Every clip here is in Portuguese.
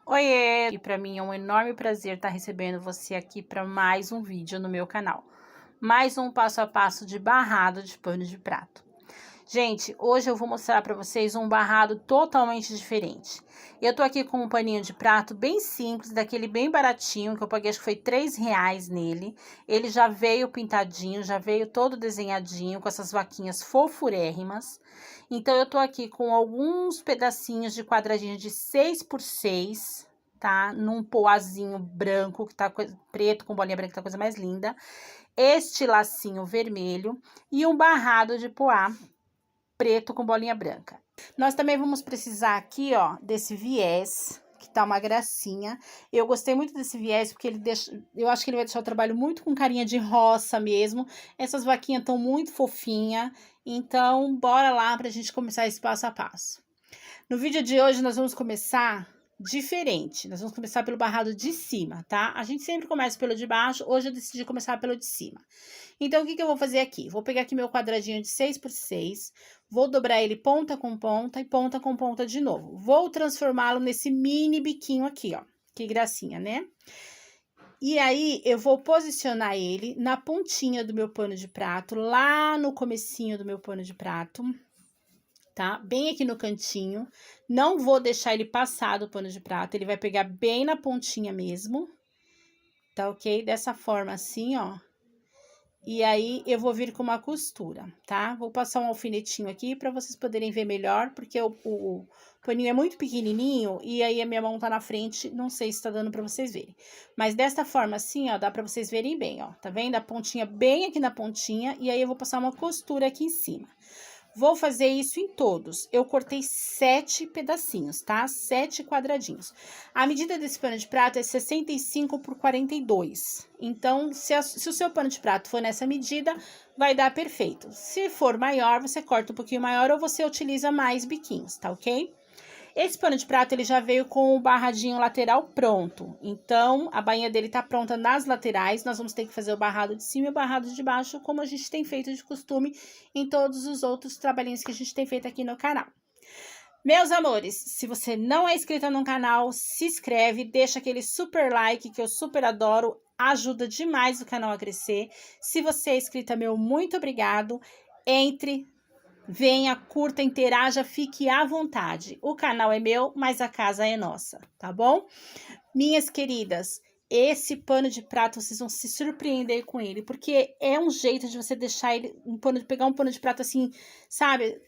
Oiê! E para mim é um enorme prazer estar recebendo você aqui para mais um vídeo no meu canal. Mais um passo a passo de barrado de pano de prato. Gente, hoje eu vou mostrar para vocês um barrado totalmente diferente. Eu tô aqui com um paninho de prato bem simples, daquele bem baratinho, que eu paguei acho que foi R$ 3 nele. Ele já veio pintadinho, já veio todo desenhadinho, com essas vaquinhas fofurérrimas. Então, eu tô aqui com alguns pedacinhos de quadradinho de 6x6, tá? Num poazinho branco, que tá preto com bolinha branca, que tá a coisa mais linda. Este lacinho vermelho e um barrado de poá preto com bolinha branca. Nós também vamos precisar aqui, ó, desse viés, que tá uma gracinha. Eu gostei muito desse viés, porque ele deixa, eu acho que ele vai deixar o trabalho muito com carinha de roça mesmo. Essas vaquinhas estão muito fofinhas, então bora lá pra gente começar esse passo a passo. No vídeo de hoje nós vamos começar diferente, nós vamos começar pelo barrado de cima, tá? A gente sempre começa pelo de baixo, hoje eu decidi começar pelo de cima. Então, o que eu vou fazer aqui? Vou pegar aqui meu quadradinho de 6x6, vou dobrar ele ponta com ponta e ponta com ponta de novo. Vou transformá-lo nesse mini biquinho aqui, ó. Que gracinha, né? E aí, eu vou posicionar ele na pontinha do meu pano de prato, lá no comecinho do meu pano de prato, tá? Bem aqui no cantinho. Não vou deixar ele passar do pano de prato, ele vai pegar bem na pontinha mesmo, tá ok? Dessa forma assim, ó. E aí, eu vou vir com uma costura, tá? Vou passar um alfinetinho aqui pra vocês poderem ver melhor, porque o paninho é muito pequenininho e aí a minha mão tá na frente, não sei se tá dando pra vocês verem. Mas desta forma assim, ó, dá pra vocês verem bem, ó. Tá vendo? A pontinha bem aqui na pontinha e aí eu vou passar uma costura aqui em cima. Vou fazer isso em todos. Eu cortei 7 pedacinhos, tá? 7 quadradinhos. A medida desse pano de prato é 65 por 42. Então, se o seu pano de prato for nessa medida, vai dar perfeito. Se for maior, você corta um pouquinho maior ou você utiliza mais biquinhos, tá ok? Esse pano de prato, ele já veio com o barradinho lateral pronto. Então, a bainha dele tá pronta nas laterais. Nós vamos ter que fazer o barrado de cima e o barrado de baixo, como a gente tem feito de costume em todos os outros trabalhinhos que a gente tem feito aqui no canal. Meus amores, se você não é inscrita no canal, se inscreve, deixa aquele super like que eu super adoro, ajuda demais o canal a crescer. Se você é inscrita, meu muito obrigado. Entre... Venha, curta, interaja, fique à vontade. O canal é meu, mas a casa é nossa, tá bom? Minhas queridas, esse pano de prato, vocês vão se surpreender com ele, porque é um jeito de você deixar ele, pegar um pano de prato assim, sabe?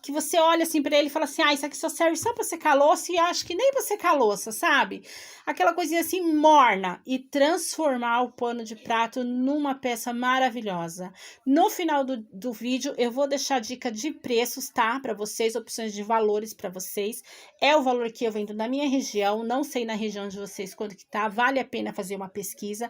Que você olha assim pra ele e fala assim, ah, isso aqui só serve só pra secar louça e acho que nem pra secar louça, sabe? Aquela coisinha assim morna e transformar o pano de prato numa peça maravilhosa. No final do vídeo eu vou deixar dica de preços, tá? Pra vocês, opções de valores pra vocês. É o valor que eu vendo na minha região, não sei na região de vocês quanto que tá, vale a pena fazer uma pesquisa.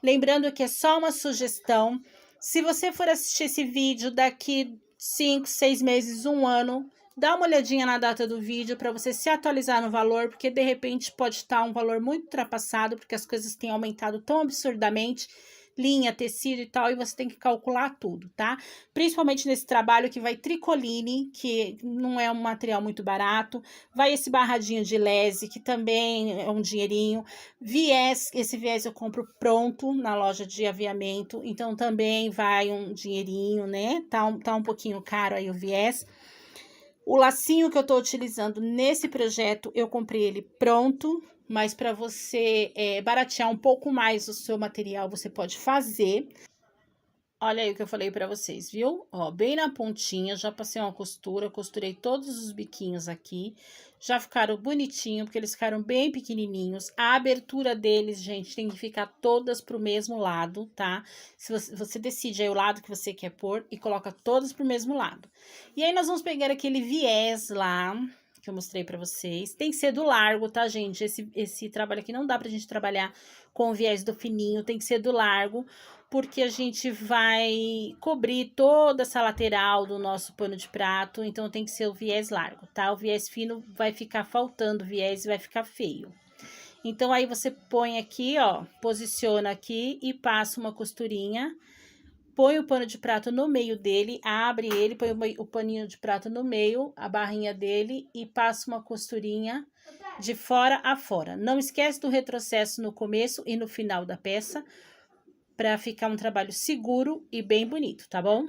Lembrando que é só uma sugestão. Se você for assistir esse vídeo daqui 5, 6 meses, 1 ano, dá uma olhadinha na data do vídeo para você se atualizar no valor, porque de repente pode estar um valor muito ultrapassado, porque as coisas têm aumentado tão absurdamente, linha, tecido e tal, e você tem que calcular tudo, tá? Principalmente nesse trabalho que vai tricoline, que não é um material muito barato, vai esse barradinho de lese, que também é um dinheirinho, viés, esse viés eu compro pronto na loja de aviamento, então também vai um dinheirinho, né? Tá um pouquinho caro aí o viés. O lacinho que eu tô utilizando nesse projeto, eu comprei ele pronto, mas para você baratear um pouco mais o seu material, você pode fazer. Olha aí o que eu falei pra vocês, viu? Ó, bem na pontinha, já passei uma costura, costurei todos os biquinhos aqui. Já ficaram bonitinhos, porque eles ficaram bem pequenininhos. A abertura deles, gente, tem que ficar todas pro mesmo lado, tá? Se você decide aí o lado que você quer pôr e coloca todas pro mesmo lado. E aí, nós vamos pegar aquele viés lá, que eu mostrei pra vocês. Tem que ser do largo, tá, gente? Esse trabalho aqui não dá pra gente trabalhar com o viés do fininho, tem que ser do largo, porque a gente vai cobrir toda essa lateral do nosso pano de prato, então tem que ser o viés largo, tá? O viés fino vai ficar faltando viés e vai ficar feio. Então, aí você põe aqui, ó, posiciona aqui e passa uma costurinha, põe o pano de prato no meio dele, abre ele, põe o paninho de prato no meio, a barrinha dele e passa uma costurinha de fora a fora. Não esquece do retrocesso no começo e no final da peça, para ficar um trabalho seguro e bem bonito, tá bom?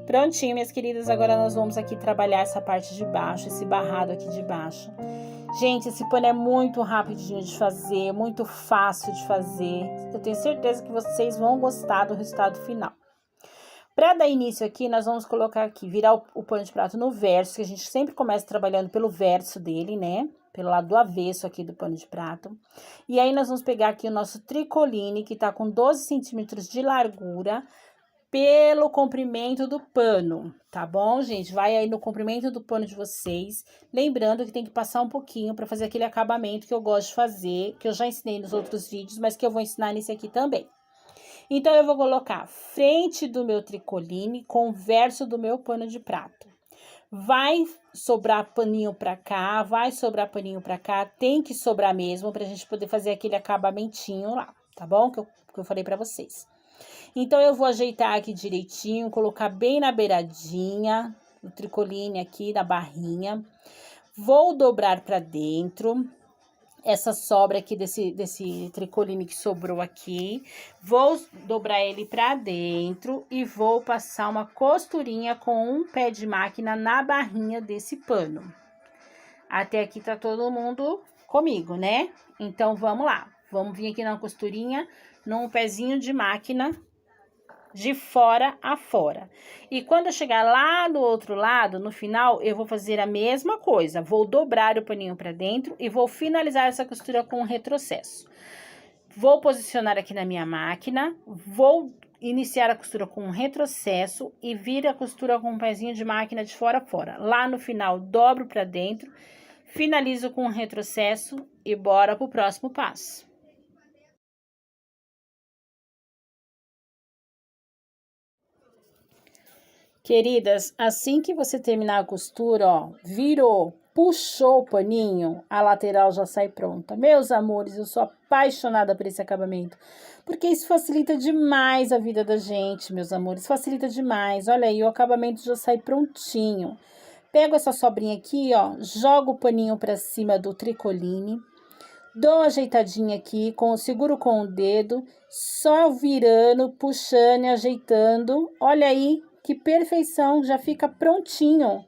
Prontinho, minhas queridas, agora nós vamos aqui trabalhar essa parte de baixo, esse barrado aqui de baixo. Gente, esse pano é muito rapidinho de fazer, muito fácil de fazer. Eu tenho certeza que vocês vão gostar do resultado final. Para dar início aqui, nós vamos colocar aqui, virar o pano de prato no verso, que a gente sempre começa trabalhando pelo verso dele, né? Pelo lado do avesso aqui do pano de prato. E aí, nós vamos pegar aqui o nosso tricoline, que tá com 12 centímetros de largura, pelo comprimento do pano, tá bom, gente? Vai aí no comprimento do pano de vocês. Lembrando que tem que passar um pouquinho para fazer aquele acabamento que eu gosto de fazer, que eu já ensinei nos outros vídeos, mas que eu vou ensinar nesse aqui também. Então, eu vou colocar frente do meu tricoline com o verso do meu pano de prato. Vai sobrar paninho pra cá, vai sobrar paninho pra cá, tem que sobrar mesmo pra gente poder fazer aquele acabamentinho lá, tá bom? Que eu falei pra vocês. Então, eu vou ajeitar aqui direitinho, colocar bem na beiradinha, o tricoline aqui na barrinha. Vou dobrar pra dentro, essa sobra aqui desse tricoline que sobrou aqui. Vou dobrar ele pra dentro e vou passar uma costurinha com um pé de máquina na barrinha desse pano. Até aqui tá todo mundo comigo, né? Então, vamos lá. Vamos vir aqui na costurinha, num pezinho de máquina, de fora a fora. E quando eu chegar lá do outro lado, no final, eu vou fazer a mesma coisa. Vou dobrar o paninho pra dentro e vou finalizar essa costura com retrocesso. Vou posicionar aqui na minha máquina, vou iniciar a costura com retrocesso e vir a costura com um pezinho de máquina de fora a fora. Lá no final, dobro pra dentro, finalizo com retrocesso e bora pro próximo passo. Queridas, assim que você terminar a costura, ó, virou, puxou o paninho, a lateral já sai pronta. Meus amores, eu sou apaixonada por esse acabamento, porque isso facilita demais a vida da gente, meus amores, facilita demais. Olha aí, o acabamento já sai prontinho. Pego essa sobrinha aqui, ó, jogo o paninho pra cima do tricoline, dou uma ajeitadinha aqui, seguro com o dedo, só virando, puxando e ajeitando. Olha aí, que perfeição, já fica prontinho.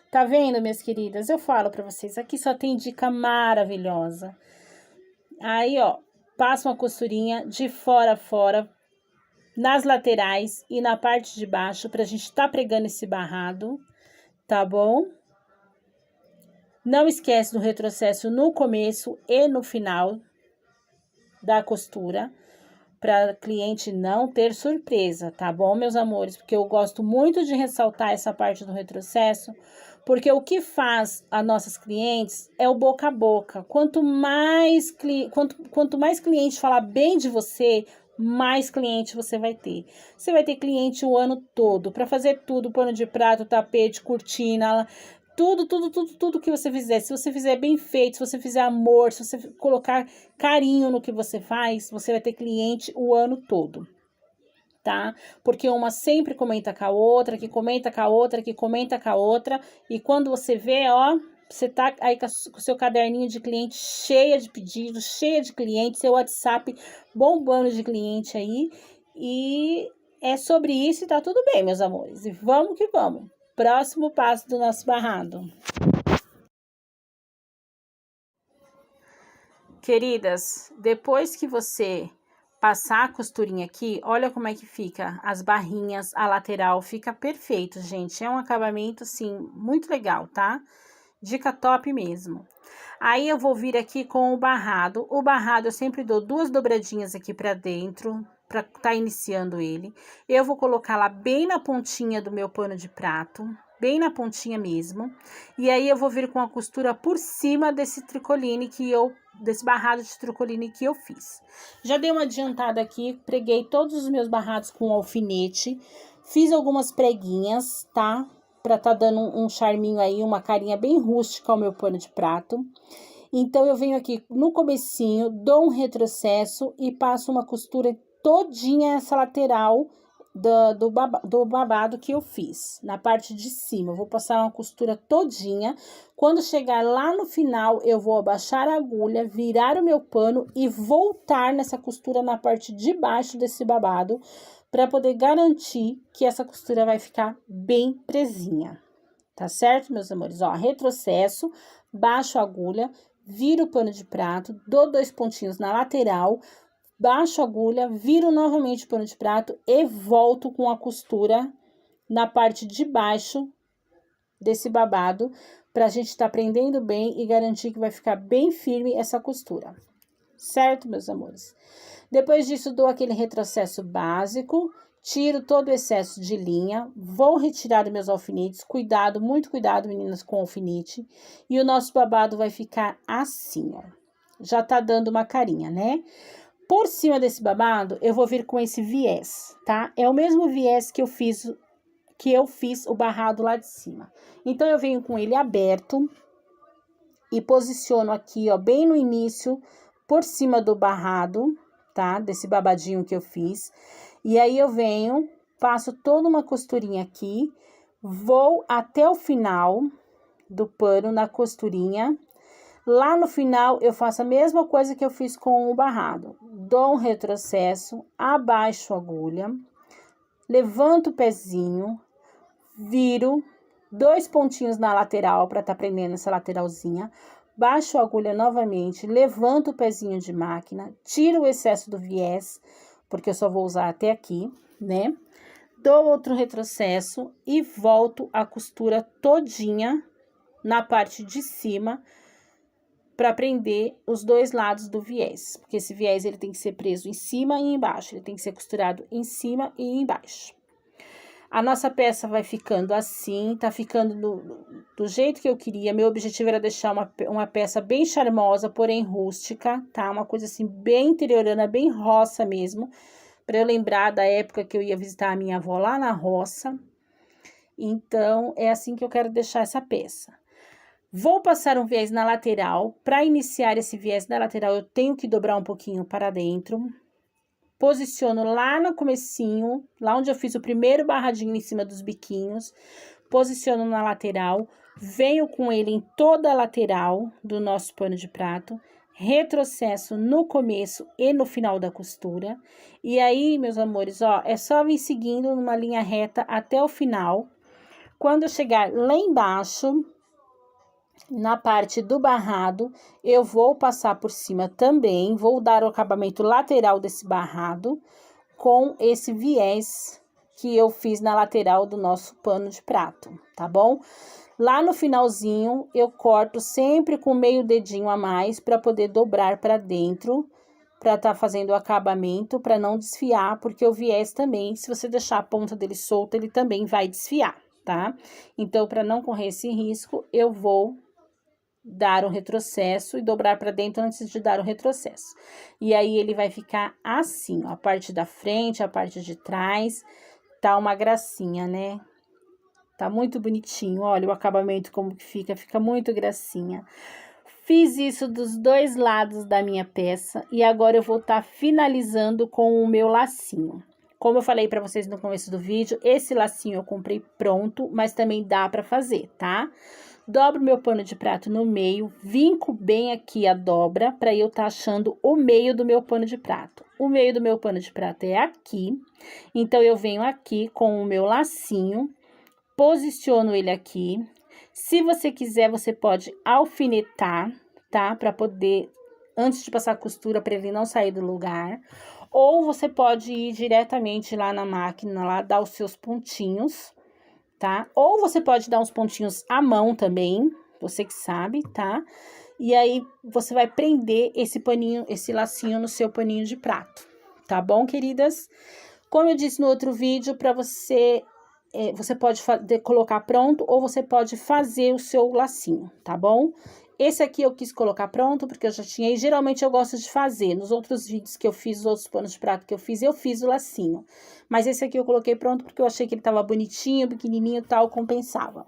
Tá vendo, minhas queridas? Eu falo pra vocês, aqui só tem dica maravilhosa. Aí, ó, passa uma costurinha de fora a fora, nas laterais e na parte de baixo, pra gente tá pregando esse barrado, tá bom? Não esquece do retrocesso no começo e no final da costura, para cliente não ter surpresa, tá bom, meus amores? Porque eu gosto muito de ressaltar essa parte do retrocesso, porque o que faz as nossas clientes é o boca a boca. Quanto mais cliente falar bem de você, mais cliente você vai ter. Você vai ter cliente o ano todo, para fazer tudo, pano de prato, tapete, cortina, tudo que você fizer. Se você fizer bem feito, se você fizer amor, se você colocar carinho no que você faz, você vai ter cliente o ano todo, tá? Porque uma sempre comenta com a outra, que comenta com a outra, que comenta com a outra, e quando você vê, ó, você tá aí com o seu caderninho de cliente cheia de pedidos, cheia de clientes, seu WhatsApp bombando de cliente aí, e é sobre isso e tá tudo bem, meus amores. E vamos que vamos. Próximo passo do nosso barrado. Queridas, depois que você passar a costurinha aqui, olha como é que fica as barrinhas, a lateral, fica perfeito, gente. É um acabamento, assim, muito legal, tá? Dica top mesmo. Aí, eu vou vir aqui com o barrado. O barrado, eu sempre dou 2 dobradinhas aqui pra dentro, para tá iniciando ele. Eu vou colocar lá bem na pontinha do meu pano de prato, bem na pontinha mesmo. E aí, eu vou vir com a costura por cima desse tricoline desse barrado de tricoline que eu fiz. Já dei uma adiantada aqui, preguei todos os meus barrados com alfinete, fiz algumas preguinhas, tá? Pra tá dando um charminho aí, uma carinha bem rústica ao meu pano de prato. Então, eu venho aqui no comecinho, dou um retrocesso e passo uma costura todinha essa lateral do babado que eu fiz, na parte de cima. Eu vou passar uma costura todinha. Quando chegar lá no final, eu vou abaixar a agulha, virar o meu pano e voltar nessa costura na parte de baixo desse babado, para poder garantir que essa costura vai ficar bem presinha. Tá certo, meus amores? Ó, retrocesso, baixo a agulha, viro o pano de prato, dou 2 pontinhos na lateral, baixo a agulha, viro novamente o pano de prato e volto com a costura na parte de baixo desse babado, pra gente tá prendendo bem e garantir que vai ficar bem firme essa costura. Certo, meus amores? Depois disso, dou aquele retrocesso básico, tiro todo o excesso de linha, vou retirar meus alfinetes, cuidado, muito cuidado, meninas, com o alfinete, e o nosso babado vai ficar assim, ó. Já tá dando uma carinha, né? Por cima desse babado, eu vou vir com esse viés, tá? É o mesmo viés que eu fiz o barrado lá de cima. Então, eu venho com ele aberto e posiciono aqui, ó, bem no início, por cima do barrado, tá? Desse babadinho que eu fiz. E aí, eu venho, passo toda uma costurinha aqui, vou até o final do pano na costurinha. Lá no final, eu faço a mesma coisa que eu fiz com o barrado. Dou um retrocesso, abaixo a agulha, levanto o pezinho, viro 2 pontinhos na lateral para tá prendendo essa lateralzinha, baixo a agulha novamente, levanto o pezinho de máquina, tiro o excesso do viés, porque eu só vou usar até aqui, né? Dou outro retrocesso e volto a costura todinha na parte de cima, para prender os 2 lados do viés, porque esse viés ele tem que ser preso em cima e embaixo, ele tem que ser costurado em cima e embaixo. A nossa peça vai ficando assim, tá ficando do jeito que eu queria. Meu objetivo era deixar uma peça bem charmosa, porém rústica, tá? Uma coisa assim, bem interiorana, bem roça mesmo, para eu lembrar da época que eu ia visitar a minha avó lá na roça. Então, é assim que eu quero deixar essa peça. Vou passar um viés na lateral. Para iniciar esse viés na lateral, eu tenho que dobrar um pouquinho para dentro. Posiciono lá no comecinho, lá onde eu fiz o primeiro barradinho em cima dos biquinhos. Posiciono na lateral, venho com ele em toda a lateral do nosso pano de prato. Retrocesso no começo e no final da costura. E aí, meus amores, ó, é só vir seguindo numa linha reta até o final. Quando eu chegar lá embaixo, na parte do barrado, eu vou passar por cima também, vou dar o acabamento lateral desse barrado com esse viés que eu fiz na lateral do nosso pano de prato, tá bom? Lá no finalzinho, eu corto sempre com meio dedinho a mais para poder dobrar para dentro, para tá fazendo o acabamento, para não desfiar, porque o viés também, se você deixar a ponta dele solta, ele também vai desfiar, tá? Então, para não correr esse risco, eu vou dar um retrocesso e dobrar para dentro antes de dar o retrocesso. E aí, ele vai ficar assim, ó, a parte da frente, a parte de trás, tá uma gracinha, né? Tá muito bonitinho, olha o acabamento como que fica muito gracinha. Fiz isso dos 2 lados da minha peça e agora eu vou estar finalizando com o meu lacinho. Como eu falei para vocês no começo do vídeo, esse lacinho eu comprei pronto, mas também dá para fazer, tá? Dobro meu pano de prato no meio, vinco bem aqui a dobra para eu estar achando o meio do meu pano de prato. O meio do meu pano de prato é aqui, então eu venho aqui com o meu lacinho, posiciono ele aqui. Se você quiser, você pode alfinetar, tá? Para poder, antes de passar a costura, para ele não sair do lugar. Ou você pode ir diretamente lá na máquina, lá, dar os seus pontinhos, tá? Ou você pode dar uns pontinhos à mão também, você que sabe, tá? E aí, você vai prender esse paninho, esse lacinho no seu paninho de prato, tá bom, queridas? Como eu disse no outro vídeo, para você pode colocar pronto ou você pode fazer o seu lacinho, tá bom? Esse aqui eu quis colocar pronto porque eu já tinha, e geralmente eu gosto de fazer. Nos outros vídeos que eu fiz, os outros panos de prato que eu fiz o lacinho. Mas esse aqui eu coloquei pronto porque eu achei que ele tava bonitinho, pequenininho e tal, compensava.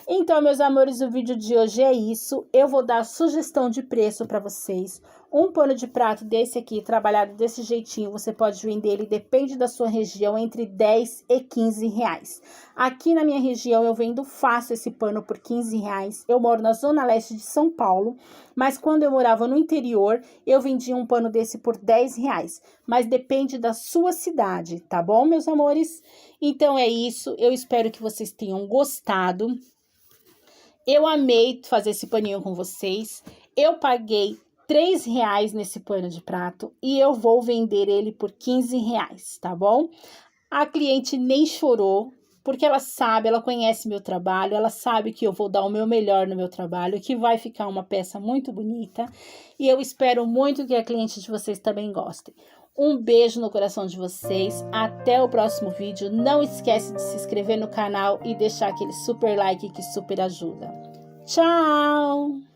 Então, meus amores, o vídeo de hoje é isso. Eu vou dar sugestão de preço para vocês. Um pano de prato desse aqui, trabalhado desse jeitinho, você pode vender ele, depende da sua região, entre 10 e 15 reais. Aqui na minha região, eu vendo fácil esse pano por 15 reais. Eu moro na zona leste de São Paulo, mas quando eu morava no interior, eu vendia um pano desse por 10 reais. Mas depende da sua cidade, tá bom, meus amores? Então, é isso. Eu espero que vocês tenham gostado. Eu amei fazer esse paninho com vocês. Eu paguei 3 reais nesse pano de prato e eu vou vender ele por 15 reais, tá bom? A cliente nem chorou, porque ela sabe, ela conhece meu trabalho, ela sabe que eu vou dar o meu melhor no meu trabalho, que vai ficar uma peça muito bonita. E eu espero muito que a cliente de vocês também goste. Um beijo no coração de vocês, até o próximo vídeo. Não esquece de se inscrever no canal e deixar aquele super like que super ajuda. Tchau!